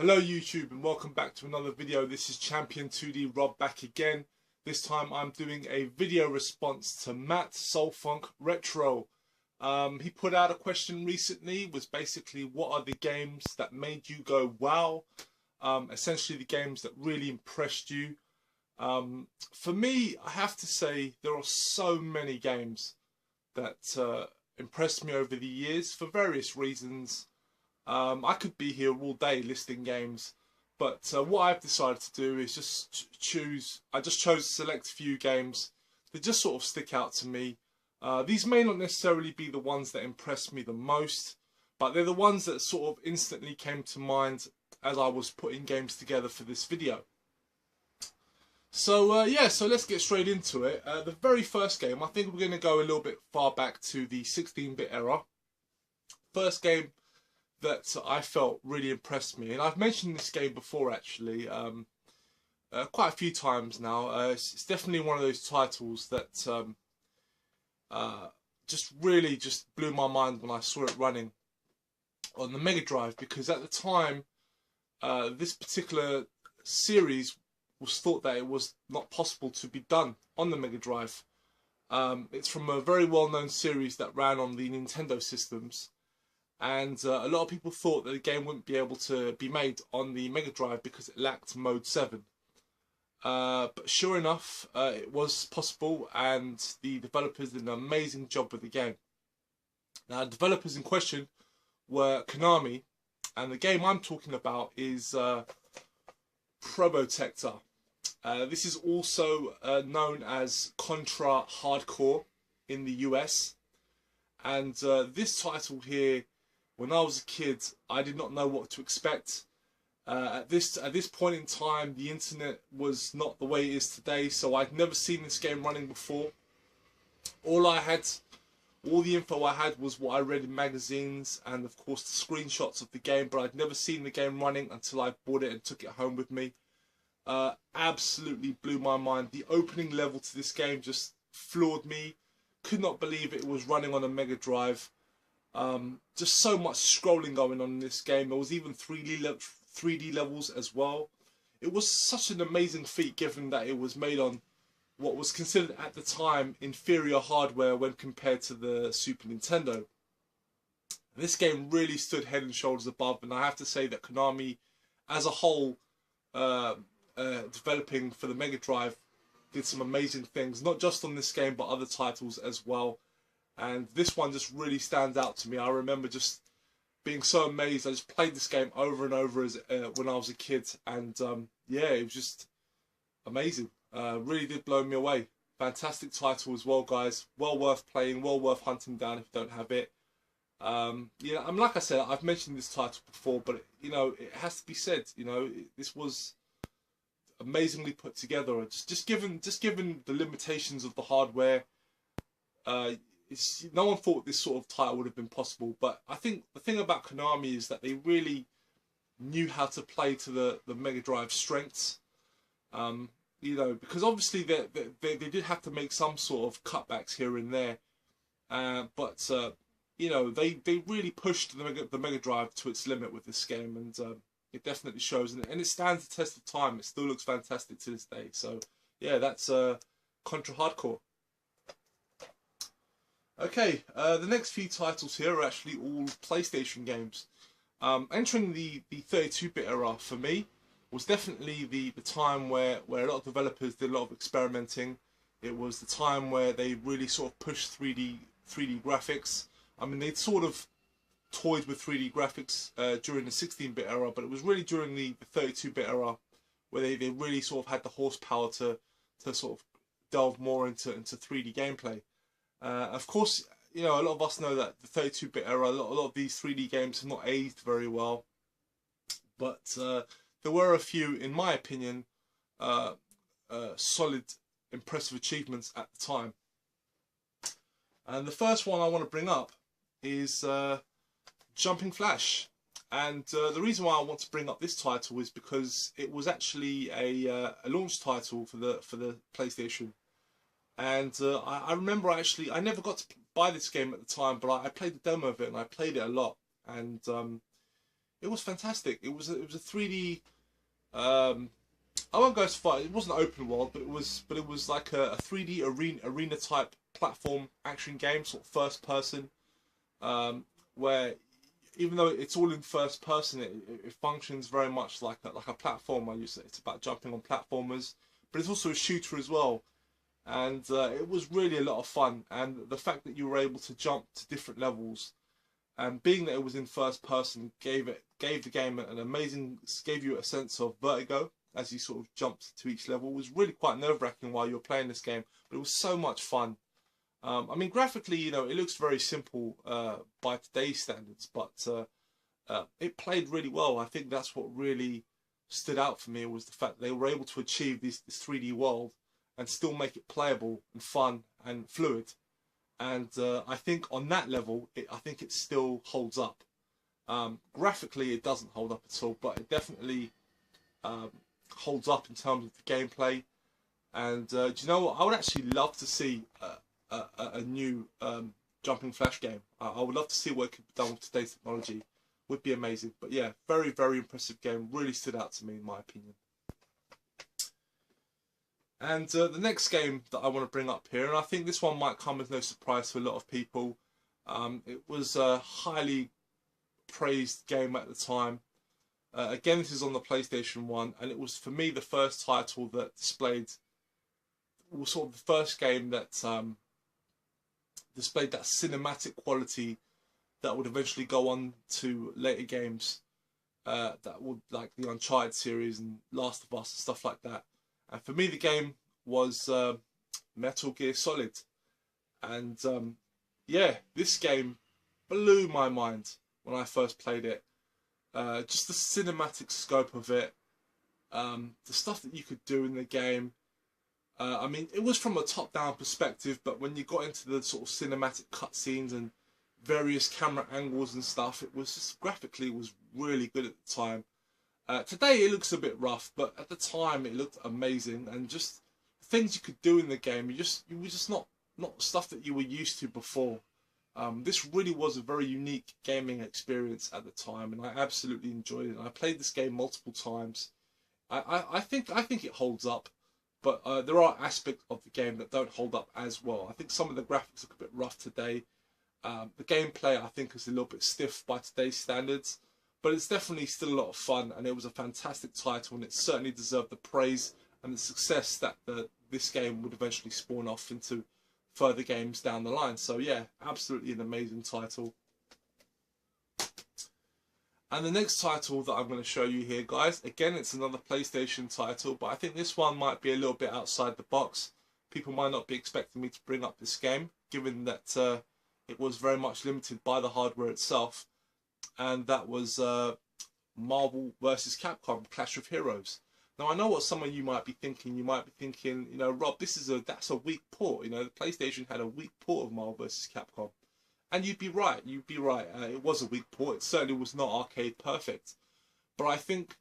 Hello YouTube and welcome back to another video. This is Champion 2D Rob back again. This time I'm doing a video response to Matt SoulFunkRetro. He put out a question recently, was basically what are the games that made you go wow? Essentially the games that really impressed you. For me, I have to say there are so many games that impressed me over the years for various reasons. I could be here all day listing games, but what I've decided to do is just chose to select a few games that just sort of stick out to me. These may not necessarily be the ones that impressed me the most, but they're the ones that sort of instantly came to mind as I was putting games together for this video. So yeah, so let's get straight into it. The very first game, I think we're going to go a little bit far back to the 16-bit era. First game that I felt really impressed me, and I've mentioned this game before actually, quite a few times now. It's definitely one of those titles that just really blew my mind when I saw it running on the Mega Drive, because at the time this particular series was thought that it was not possible to be done on the Mega Drive. It's from a very well-known series that ran on the Nintendo systems. And a lot of people thought that the game wouldn't be able to be made on the Mega Drive because it lacked Mode 7. But sure enough, it was possible, and the developers did an amazing job with the game. Now, the developers in question were Konami, and the game I'm talking about is Probotector. This is also known as Contra Hardcore in the US. And this title here, when I was a kid, I did not know what to expect. At this point in time, the internet was not the way it is today, so I'd never seen this game running before. All the info I had was what I read in magazines and of course the screenshots of the game, but I'd never seen the game running until I bought it and took it home with me. Absolutely blew my mind. The opening level to this game just floored me. Could not believe it was running on a Mega Drive. Just so much scrolling going on in this game. There was even 3D levels as well. It was such an amazing feat, given that it was made on what was considered at the time inferior hardware when compared to the Super Nintendo. This game really stood head and shoulders above, and I have to say that Konami as a whole, developing for the Mega Drive, did some amazing things, not just on this game but other titles as well. And this one just really stands out to me. I remember just being so amazed. I just played this game over and over when I was a kid, and yeah, it was just amazing. Really did blow me away. Fantastic title as well, guys. Well worth playing, well worth hunting down if you don't have it. Yeah, like I said, I've mentioned this title before, but you know, it has to be said. You know, this was amazingly put together. Just given the limitations of the hardware. No one thought this sort of title would have been possible, but I think the thing about Konami is that they really knew how to play to the Mega Drive strengths. You know, because obviously they did have to make some sort of cutbacks here and there, but you know, they really pushed the Mega Drive to its limit with this game, and it definitely shows, and it stands the test of time. It still looks fantastic to this day. So yeah, that's Contra Hardcore. Okay, the next few titles here are actually all PlayStation games. Entering the 32-bit era for me was definitely the time where a lot of developers did a lot of experimenting. It was the time where they really sort of pushed 3D graphics. I mean, they'd sort of toyed with 3D graphics during the 16-bit era, but it was really during the 32-bit era where they really sort of had the horsepower to sort of delve more into 3D gameplay. Of course, you know, a lot of us know that the 32-bit era, a lot of these 3D games have not aged very well, but there were a few, in my opinion, solid, impressive achievements at the time. And the first one I want to bring up is Jumping Flash. And the reason why I want to bring up this title is because it was actually a launch title for the PlayStation. And I remember I never got to buy this game at the time, but I played the demo of it and I played it a lot. And it was fantastic. It was a 3D. I won't go as far. It wasn't open world, but it was like a 3D arena type platform action game, sort of first person, where even though it's all in first person, it functions very much like a platformer. It's about jumping on platformers, but it's also a shooter as well. And it was really a lot of fun. And the fact that you were able to jump to different levels, and being that it was in first person, gave the game an amazing, gave you a sense of vertigo as you sort of jumped to each level. It was really quite nerve-wracking while you were playing this game, but it was so much fun. I mean, graphically, you know, it looks very simple by today's standards, but it played really well. I think that's what really stood out for me, was the fact that they were able to achieve this 3D world and still make it playable and fun and fluid. And I think on that level, I think it still holds up. Graphically, it doesn't hold up at all, but it definitely holds up in terms of the gameplay. And do you know what? I would actually love to see a new jumping flash game. I would love to see what could be done with today's technology. Would be amazing. But yeah, very, very impressive game. Really stood out to me, in my opinion. And the next game that I want to bring up here, and I think this one might come as no surprise to a lot of people. It was a highly praised game at the time. Again, this is on the PlayStation 1, and it was, for me, the first title that displayed, was sort of the first game that displayed that cinematic quality that would eventually go on to later games that would, like the Uncharted series and Last of Us and stuff like that. And for me, the game was Metal Gear Solid. And yeah, this game blew my mind when I first played it. Just the cinematic scope of it, the stuff that you could do in the game. I mean, it was from a top-down perspective, but when you got into the sort of cinematic cutscenes and various camera angles and stuff, it was just, graphically, it was really good at the time. Today it looks a bit rough, but at the time it looked amazing, and just things you could do in the game, you were just not stuff that you were used to before. This really was a very unique gaming experience at the time, and I absolutely enjoyed it. And I played this game multiple times. I think it holds up, but there are aspects of the game that don't hold up as well. I think some of the graphics look a bit rough today. The gameplay, I think, is a little bit stiff by today's standards, but it's definitely still a lot of fun, and it was a fantastic title, and it certainly deserved the praise and the success that this game would eventually spawn off into further games down the line. So yeah, absolutely an amazing title. And the next title that I'm going to show you here, guys, again, it's another PlayStation title, but I think this one might be a little bit outside the box. People might not be expecting me to bring up this game, given that it was very much limited by the hardware itself. And that was Marvel vs. Capcom Clash of Heroes. Now, I know what some of you might be thinking. You might be thinking, you know, Rob, that's a weak port. You know, the PlayStation had a weak port of Marvel vs. Capcom. And you'd be right. You'd be right. It was a weak port. It certainly was not arcade perfect. But I think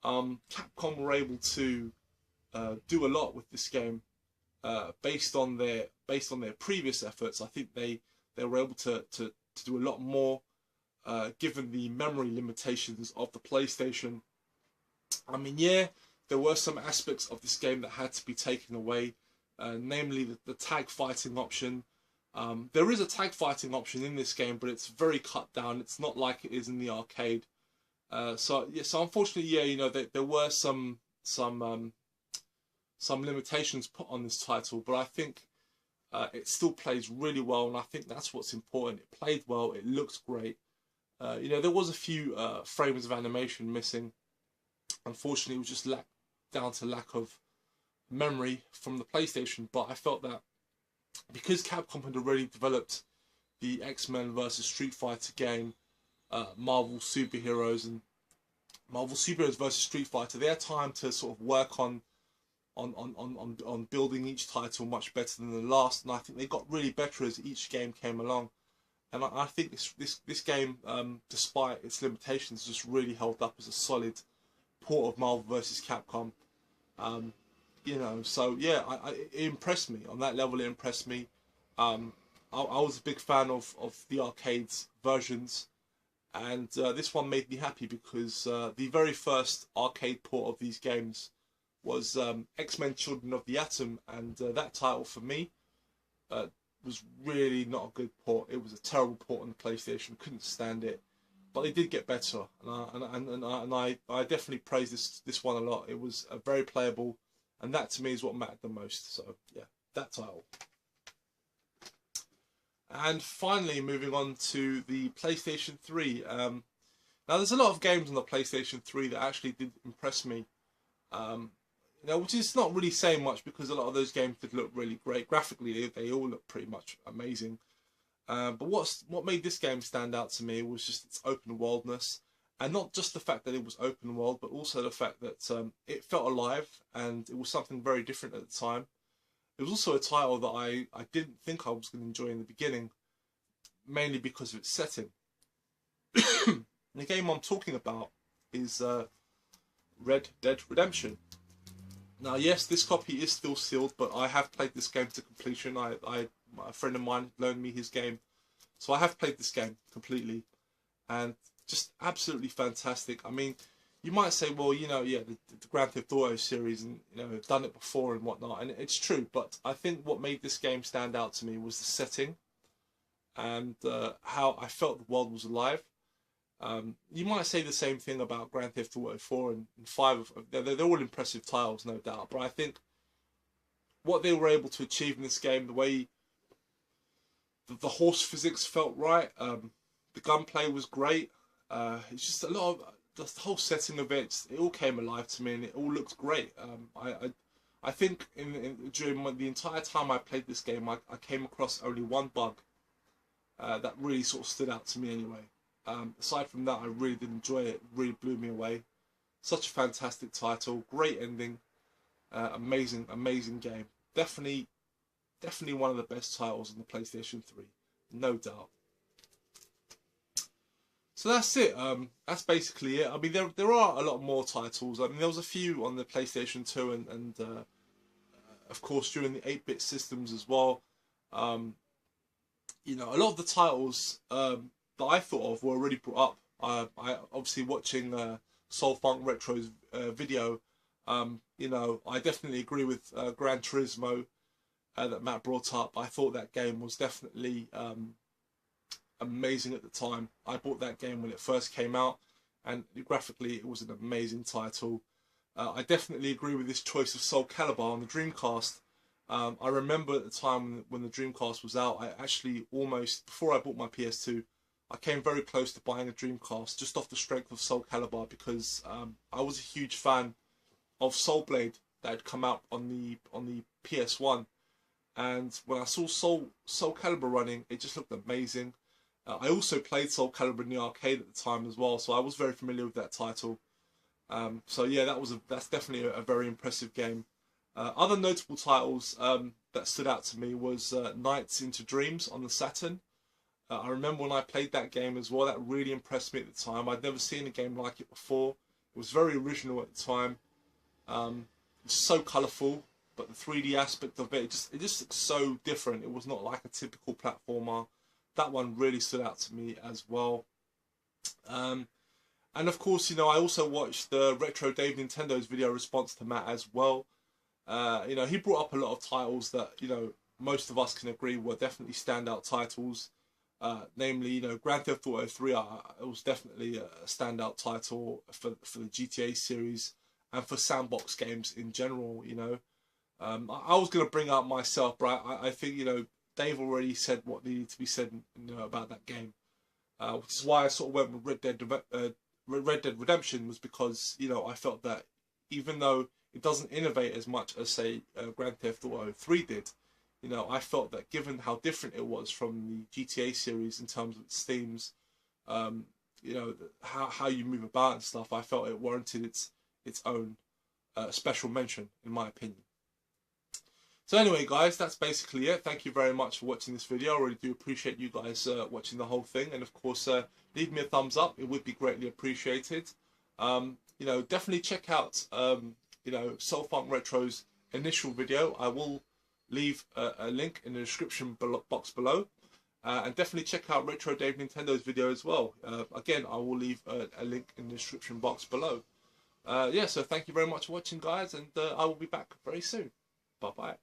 Capcom were able to do a lot with this game based on their previous efforts. I think they were able to do a lot more given the memory limitations of the PlayStation. I mean, yeah, there were some aspects of this game that had to be taken away, namely the tag fighting option. There is a tag fighting option in this game, but it's very cut down. It's not like it is in the arcade. So unfortunately, yeah, you know, there were some limitations put on this title, but I think it still plays really well, and I think that's what's important. It played well. It looked great. You know, there was a few frames of animation missing. Unfortunately, it was just down to lack of memory from the PlayStation. But I felt that because Capcom had already developed the X-Men vs. Street Fighter game, Marvel Superheroes and Marvel Superheroes vs. Street Fighter, they had time to sort of work on building each title much better than the last, and I think they got really better as each game came along. And I think this game, despite its limitations, just really held up as a solid port of Marvel vs. Capcom. You know, so yeah, it impressed me on that level. It impressed me. I was a big fan of the arcades versions, And this one made me happy because the very first arcade port of these games was X-Men Children of the Atom, and that title for me was really not a good port. It was a terrible port on the PlayStation, couldn't stand it. But they did get better, and I definitely praise this one a lot. It was very playable, and that to me is what mattered the most. So yeah, that title. And finally, moving on to the PlayStation 3. Now, there's a lot of games on the PlayStation 3 that actually did impress me. Which is not really saying much because a lot of those games did look really great. Graphically, they all look pretty much amazing. But what made this game stand out to me was just its open worldness. And not just the fact that it was open world, but also the fact that it felt alive and it was something very different at the time. It was also a title that I didn't think I was going to enjoy in the beginning, mainly because of its setting. The game I'm talking about is Red Dead Redemption. Now, yes, this copy is still sealed, but I have played this game to completion. A friend of mine loaned me his game, so I have played this game completely, and just absolutely fantastic. I mean, you might say, well, you know, yeah, the Grand Theft Auto series, and you know, I've done it before and whatnot, and it's true. But I think what made this game stand out to me was the setting, and how I felt the world was alive. You might say the same thing about Grand Theft Auto 4 and 5. They're all impressive titles, no doubt. But I think what they were able to achieve in this game, the way the horse physics felt right, the gunplay was great. It's just a lot of the whole setting of it. It all came alive to me, and it all looked great. I think during the entire time I played this game, I came across only one bug that really sort of stood out to me anyway. Aside from that, I really did enjoy it. It really blew me away. Such a fantastic title, great ending, amazing game. Definitely one of the best titles on the PlayStation 3, no doubt. So that's it. That's basically it. I mean, there are a lot more titles. I mean, there was a few on the PlayStation 2 and of course during the 8-bit systems as well. You know, a lot of the titles that I thought of were already brought up. I obviously watching SoulFunkRetro's video. You know, I definitely agree with Gran Turismo that Matt brought up. I thought that game was definitely amazing at the time. I bought that game when it first came out, and graphically it was an amazing title. I definitely agree with this choice of Soul Calibur on the Dreamcast. I remember at the time when the Dreamcast was out, I actually almost, before I bought my PS2, I came very close to buying a Dreamcast just off the strength of Soul Calibur, because I was a huge fan of Soul Blade that had come out on the PS1, and when I saw Soul Calibur running, it just looked amazing. I also played Soul Calibur in the arcade at the time as well, so I was very familiar with that title. So yeah, that's definitely a very impressive game. Other notable titles that stood out to me was Nights into Dreams on the Saturn. I remember when I played that game as well, that really impressed me at the time. I'd never seen a game like it before. It was very original at the time. It was so colourful, but the 3D aspect of it just looked so different. It was not like a typical platformer. That one really stood out to me as well. And of course, you know, I also watched the Retro Dave Nintendo's video response to Matt as well. You know, he brought up a lot of titles that, you know, most of us can agree were definitely standout titles. Namely, you know, Grand Theft Auto 3 it was definitely a standout title for the GTA series and for sandbox games in general. You know, I was going to bring up myself, but I think, you know, Dave already said what needed to be said, you know, about that game, which is why I sort of went with Red Dead Redemption, was because, you know, I felt that even though it doesn't innovate as much as, say, Grand Theft Auto 3 did, you know, I felt that given how different it was from the GTA series in terms of its themes, you know, how you move about and stuff, I felt it warranted its own special mention, in my opinion. So anyway, guys, that's basically it. Thank you very much for watching this video. I really do appreciate you guys watching the whole thing. And of course, leave me a thumbs up. It would be greatly appreciated. You know, definitely check out, you know, SoulFunkRetro's initial video. I will leave a link in the description box below. And definitely check out Retro Dave Nintendo's video as well. Again, I will leave a link in the description box below. Yeah, so thank you very much for watching, guys, and I will be back very soon. Bye-bye.